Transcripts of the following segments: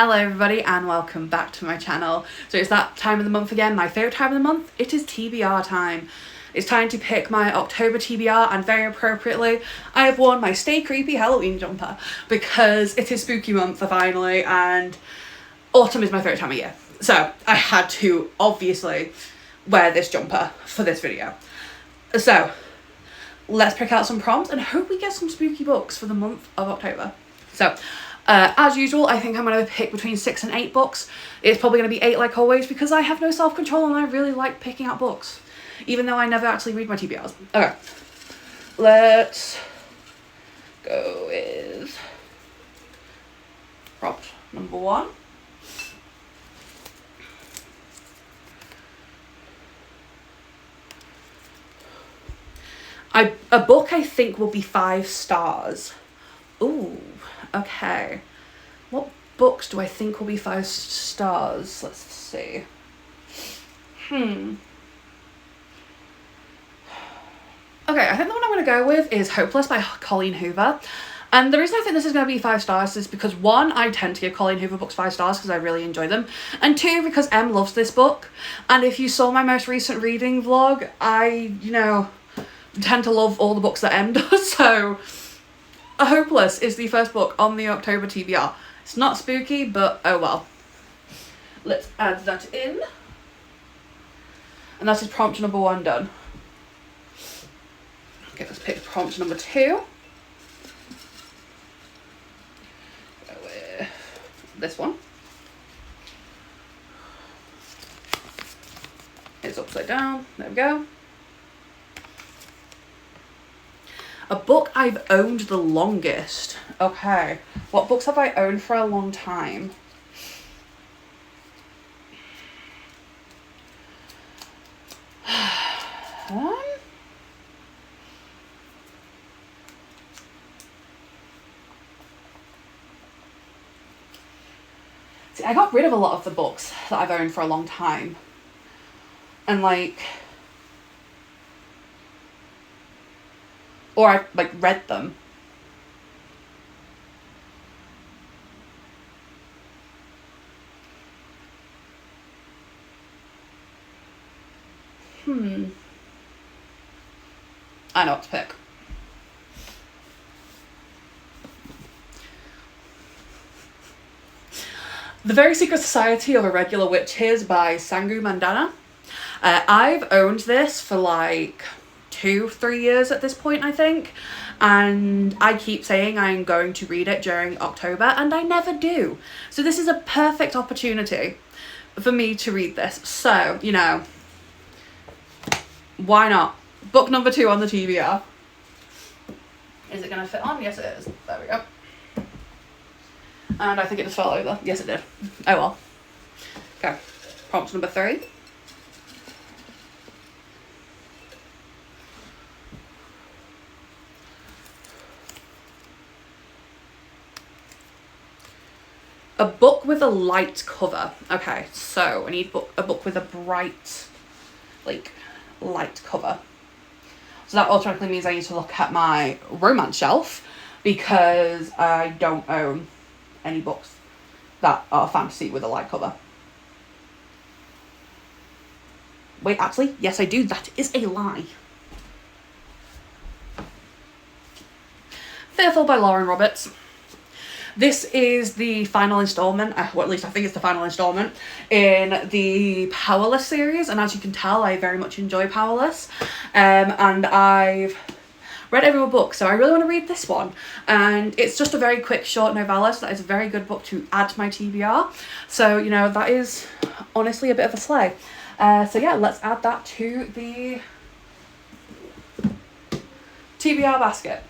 Hello everybody and welcome back to my channel. So it's that time of the month again, my favourite time of the month. It is TBR time. It's time to pick my October TBR, and very appropriately I have worn my Stay Creepy Halloween jumper because it is spooky month finally and autumn is my favourite time of year. So I had to obviously wear this jumper for this video. So let's pick out some prompts and hope we get some spooky books for the month of October. So as usual, I think I'm going to pick between 6 and 8 books. It's probably going to be 8 like always because I have no self-control and I really like picking out books, even though I never actually read my TBRs. Okay, let's go with prompt number 1. A book I think will be 5 stars. Ooh, okay. What books do I think will be 5 stars? Let's see. Okay, I think the one I'm going to go with is Hopeless by Colleen Hoover. And the reason I think this is going to be 5 stars is because 1, I tend to give Colleen Hoover books 5 stars because I really enjoy them. And 2, because Em loves this book. And if you saw my most recent reading vlog, I, tend to love all the books that Em does. So Hopeless is the first book on the October TBR. It's not spooky, but oh well. Let's add that in. And that is prompt number 1 done. Okay, let's pick prompt number 2. Go with this one. It's upside down. There we go. A book I've owned the longest. Okay. What books have I owned for a long time? See, I got rid of a lot of the books that I've owned for a long time. And or I read them. I know what to pick. The Very Secret Society of Irregular Witches by Sangu Mandana. I've owned this for 2-3 years at this point, I think, and I keep saying I'm going to read it during October and I never do. So this is a perfect opportunity for me to read this. So, why not? Book number 2 on the TBR. Is it going to fit on? Yes, it is. There we go. And I think it just fell over. Yes, it did. Oh well. Okay, prompt number 3. A book with a light cover. Okay, so I need a book with a bright, light cover. So that automatically means I need to look at my romance shelf because I don't own any books that are fantasy with a light cover. Wait, actually, yes I do. That is a lie. Fearful by Lauren Roberts. This is the final installment, well at least I think it's the final installment, in the Powerless series, and as you can tell I very much enjoy Powerless, and I've read every book, so I really want to read this one, and it's just a very quick short novella, so that is a very good book to add to my TBR, so that is honestly a bit of a slay. So yeah, let's add that to the TBR basket.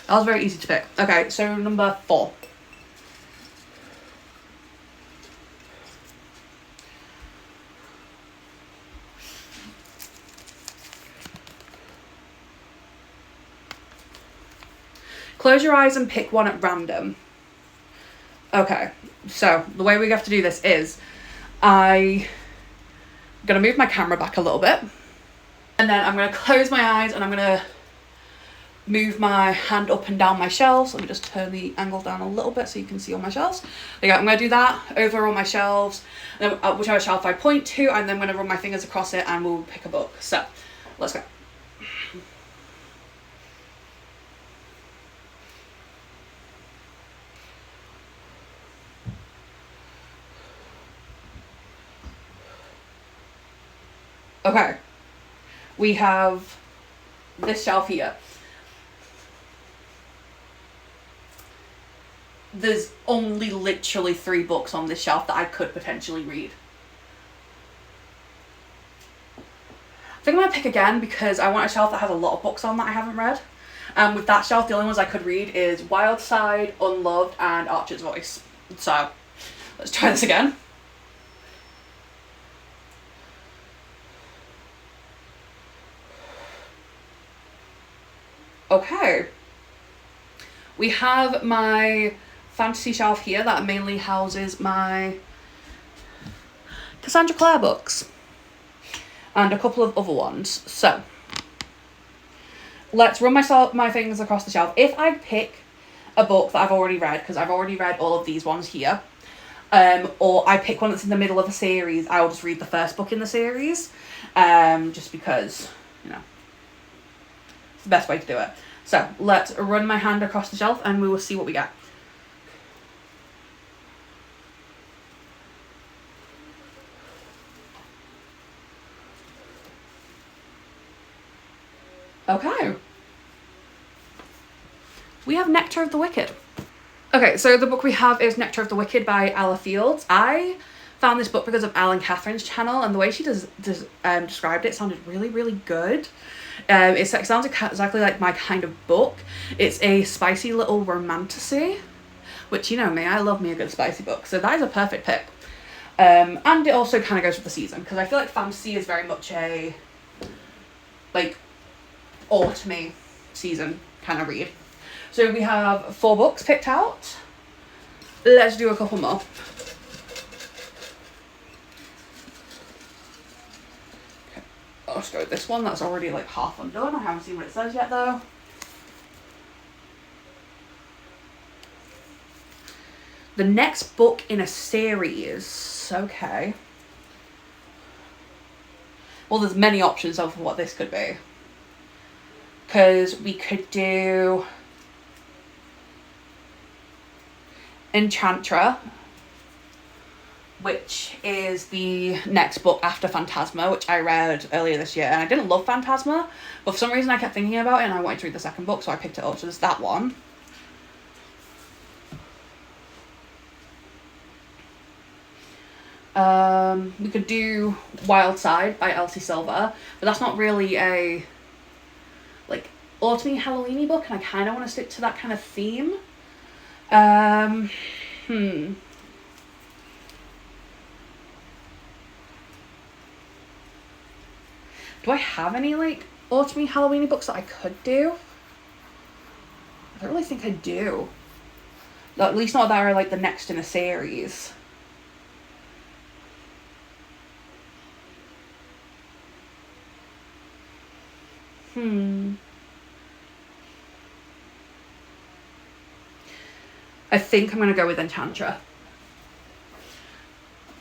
That was very easy to pick. Okay, so number 4. Close your eyes and pick one at random. Okay, so the way we have to do this is I'm going to move my camera back a little bit. And then I'm going to close my eyes and I'm going to move my hand up and down my shelves. Let me just turn the angle down a little bit so you can see all my shelves. There you go. I'm going to do that over on my shelves, then whichever shelf I point to, and then I'm going to run my fingers across it and we'll pick a book. So let's go. Okay, we have this shelf here. There's only literally 3 books on this shelf that I could potentially read. I think I'm going to pick again because I want a shelf that has a lot of books on that I haven't read. And with that shelf, the only ones I could read is Wild Side, Unloved, and Archer's Voice. So let's try this again. Okay. We have my fantasy shelf here that mainly houses my Cassandra Clare books and a couple of other ones. So let's run my fingers across the shelf. If I pick a book that I've already read, because I've already read all of these ones here, or I pick one that's in the middle of a series, I will just read the first book in the series, just because, you know, it's the best way to do it. So let's run my hand across the shelf and we will see what we get. Okay. We have Nectar of the Wicked. Okay, so the book we have is Nectar of the Wicked by Ella Fields. I found this book because of Al and Catherine's channel, and the way she described it sounded really, really good. It sounds exactly like my kind of book. It's a spicy little romantasy, which, you know me, I love me a good spicy book, so that is a perfect pick. And it also kind of goes with the season, because I feel like fantasy is very much a, like, autumny season kind of read. So we have 4 books picked out. Let's do a couple more. I'll just go with this one that's already like half undone. I haven't seen what it says yet though. The next book in a series. Okay. Well, there's many options of what this could be. Because we could do Enchantra, which is the next book after Phantasma, which I read earlier this year, and I didn't love Phantasma, but for some reason I kept thinking about it and I wanted to read the second book, so I picked it up. So there's that one. We could do Wild Side by Elsie Silver, but that's not really a like autumny Halloween-y book, and I kind of want to stick to that kind of theme. Do I have any like autumny Halloween-y books that I could do? I don't really think I do. At least not that are like the next in a series. I think I'm going to go with Enchantra.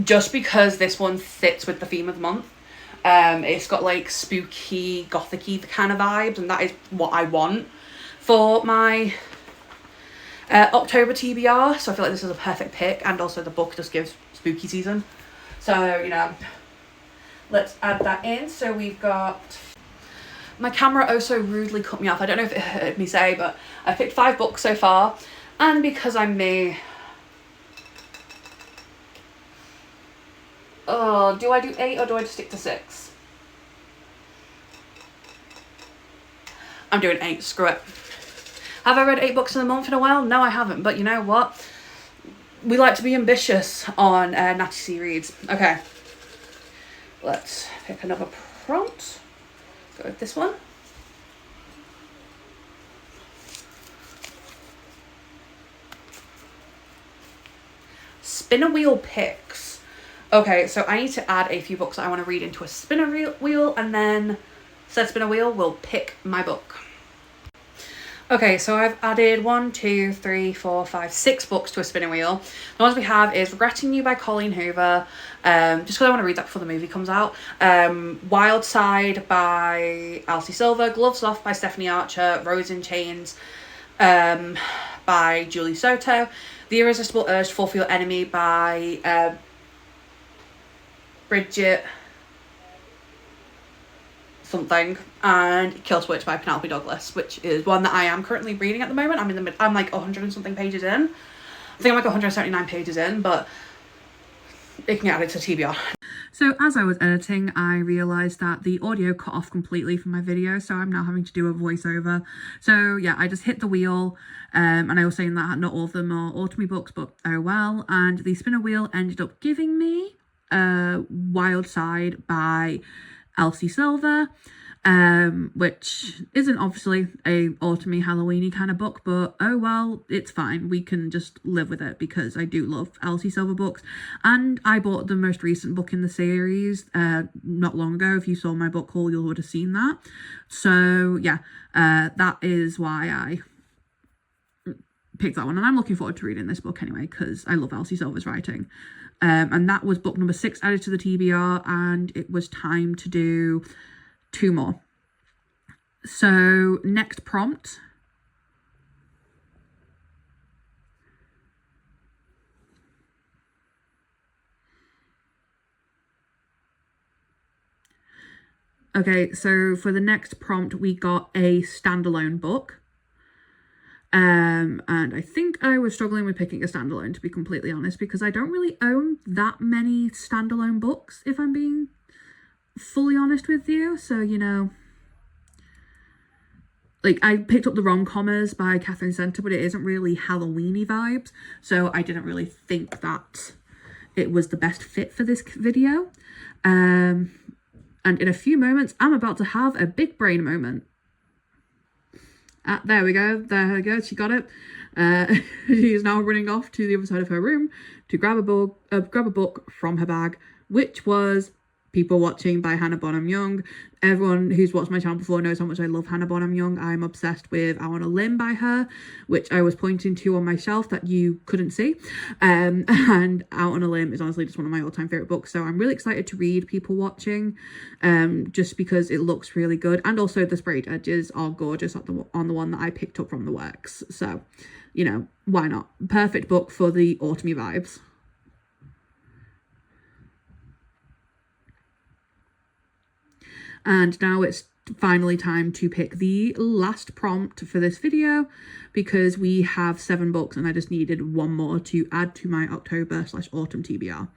Just because this one fits with the theme of the month. It's got like spooky, gothic-y kind of vibes, and that is what I want for my October TBR. So I feel like this is a perfect pick, and also the book just gives spooky season. So, you know, let's add that in. So we've got... My camera also rudely cut me off. I don't know if it heard me say, but I picked 5 books so far. And because I'm me... Oh, do I do 8 or do I just stick to 6? I'm doing 8, screw it. Have I read 8 books in a month in a while? No, I haven't, but you know what? We like to be ambitious on Natty C Reads. Okay, let's pick another prompt. Go with this one. Spinner wheel picks. Okay, so I need to add a few books that I want to read into a spinner wheel, and then said spinner wheel will pick my book. Okay, so I've added 6 books to a spinning wheel. The ones we have is Regretting You by Colleen Hoover, just because I want to read that before the movie comes out. Wild Side by Elsie Silver, Gloves Off by Stephanie Archer, Rose in Chains by Julie Soto, The Irresistible Urge to Fall for Your Enemy by Bridget something, and Kill Switch by Penelope Douglas, which is one that I am currently reading at the moment. I'm like 100 and something pages in. I think I'm like 179 pages in, but it can get added to TBR. So as I was editing, I realised that the audio cut off completely from my video, so I'm now having to do a voiceover. So yeah, I just hit the wheel, and I was saying that not all of them are autumny books, but oh well. And the spinner wheel ended up giving me Wild Side by Elsie Silver, which isn't obviously a autumny Halloweeny kind of book, but oh well, it's fine. We can just live with it because I do love Elsie Silver books, and I bought the most recent book in the series not long ago. If you saw my book haul, you would have seen that. So yeah, that is why I picked that one, and I'm looking forward to reading this book anyway because I love Elsie Silver's writing. And that was book number 6 added to the TBR, and it was time to do 2 more. So next prompt. Okay, so for the next prompt, we got a standalone book. And I think I was struggling with picking a standalone, to be completely honest, because I don't really own that many standalone books, if I'm being fully honest with you. So, you know, like I picked up The Rom-Commers by Catherine Center, but it isn't really Halloweeny vibes. So I didn't really think that it was the best fit for this video. And in a few moments, I'm about to have a big brain moment. There we go, she got it. She is now running off to the other side of her room to grab a book from her bag, which was People Watching by Hannah Bonham Young. Everyone who's watched my channel before knows how much I love Hannah Bonham Young. I'm obsessed with Out on a Limb by her, which I was pointing to on my shelf that you couldn't see. And Out on a Limb is honestly just one of my all-time favourite books. So I'm really excited to read People Watching, just because it looks really good. And also the sprayed edges are gorgeous on the one that I picked up from the works. So, you know, why not? Perfect book for the autumny vibes. And now it's finally time to pick the last prompt for this video, because we have 7 books and I just needed 1 more to add to my October/autumn TBR.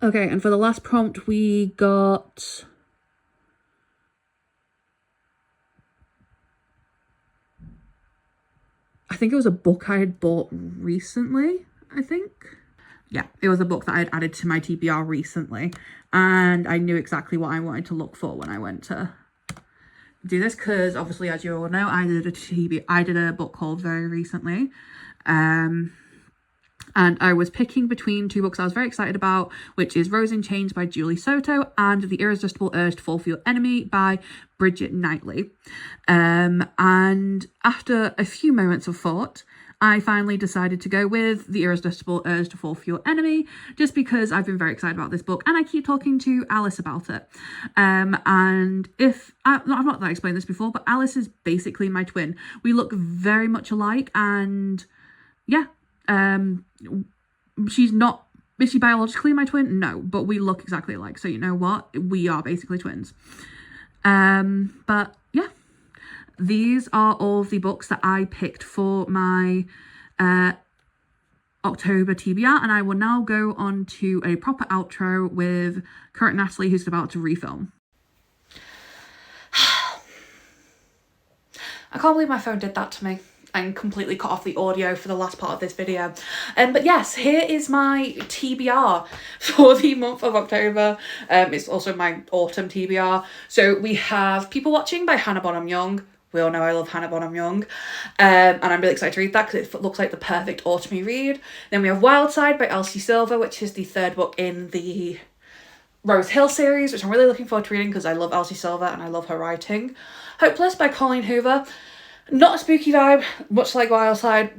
Okay, and for the last prompt we got I think it was a book I had bought recently, I think. Yeah, it was a book that I had added to my TBR recently, and I knew exactly what I wanted to look for when I went to do this, because obviously, as you all know, I did a book haul very recently. And I was picking between 2 books I was very excited about, which is Rose in Chains by Julie Soto and The Irresistible Urge to Fall for Your Enemy by Bridget Knightley. And after a few moments of thought, I finally decided to go with The Irresistible Urge to Fall for Your Enemy, just because I've been very excited about this book and I keep talking to Alice about it. And I've not explained this before, but Alice is basically my twin. We look very much alike, and yeah, is she biologically my twin? No, but we look exactly alike, so you know what, we are basically twins. But yeah, these are all of the books that I picked for my October TBR, and I will now go on to a proper outro with Kurt and Natalie, who's about to refilm. I can't believe my phone did that to me and completely cut off the audio for the last part of this video. But yes, here is my TBR for the month of October. It's also my autumn TBR. So we have People Watching by Hannah Bonham Young, We all know I love Hannah Bonham Young. And I'm really excited to read that because it looks like the perfect autumny read. Then we have Wildside by Elsie Silver, which is the third book in the Rose Hill series, which I'm really looking forward to reading because I love Elsie Silver and I love her writing. Hopeless by Colleen Hoover. Not a spooky vibe, much like Wildside,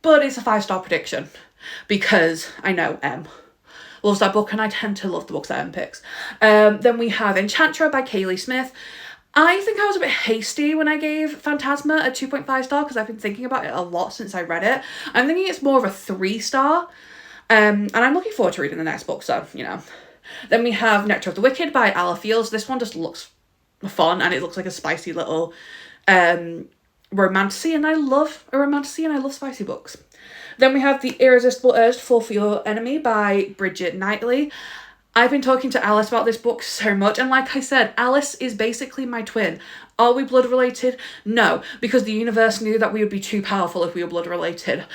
but it's a 5-star prediction because I know Em loves that book and I tend to love the books that Em picks. Then we have Enchantra by Kaylee Smith. I think I was a bit hasty when I gave Phantasma a 2.5 star because I've been thinking about it a lot since I read it. I'm thinking it's more of a 3-star. And I'm looking forward to reading the next book, so, you know. Then we have Nectar of the Wicked by Ala Fields. This one just looks fun and it looks like a spicy little romantasy, and I love a romantasy and I love spicy books. Then we have The Irresistible Urge to Fall for Your Enemy by Bridget Knightley. I've been talking to Alice about this book so much, and like I said, Alice is basically my twin. Are we blood related? No, because the universe knew that we would be too powerful if we were blood related.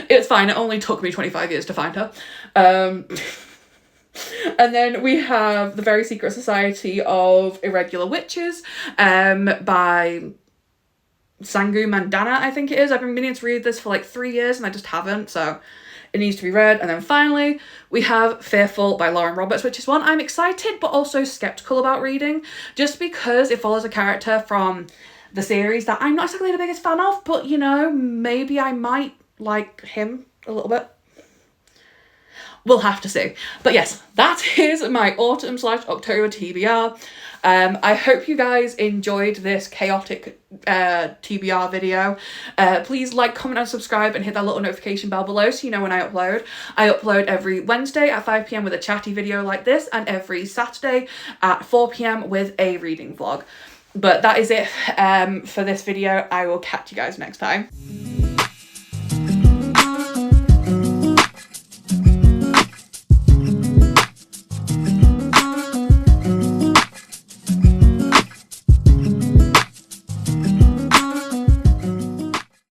It's fine, it only took me 25 years to find her. And then we have The Very Secret Society of Irregular Witches by Sangu Mandana, I think it is. I've been meaning to read this for like 3 years and I just haven't, so it needs to be read. And then finally, we have Fearful by Lauren Roberts, which is one I'm excited but also skeptical about reading, just because it follows a character from the series that I'm not exactly the biggest fan of, but you know, maybe I might like him a little bit. We'll have to see. But yes, that is my autumn/October TBR. I hope you guys enjoyed this chaotic TBR video. Please like, comment and subscribe and hit that little notification bell below so you know when I upload. I upload every Wednesday at 5 PM with a chatty video like this, and every Saturday at 4 PM with a reading vlog. But that is it for this video. I will catch you guys next time.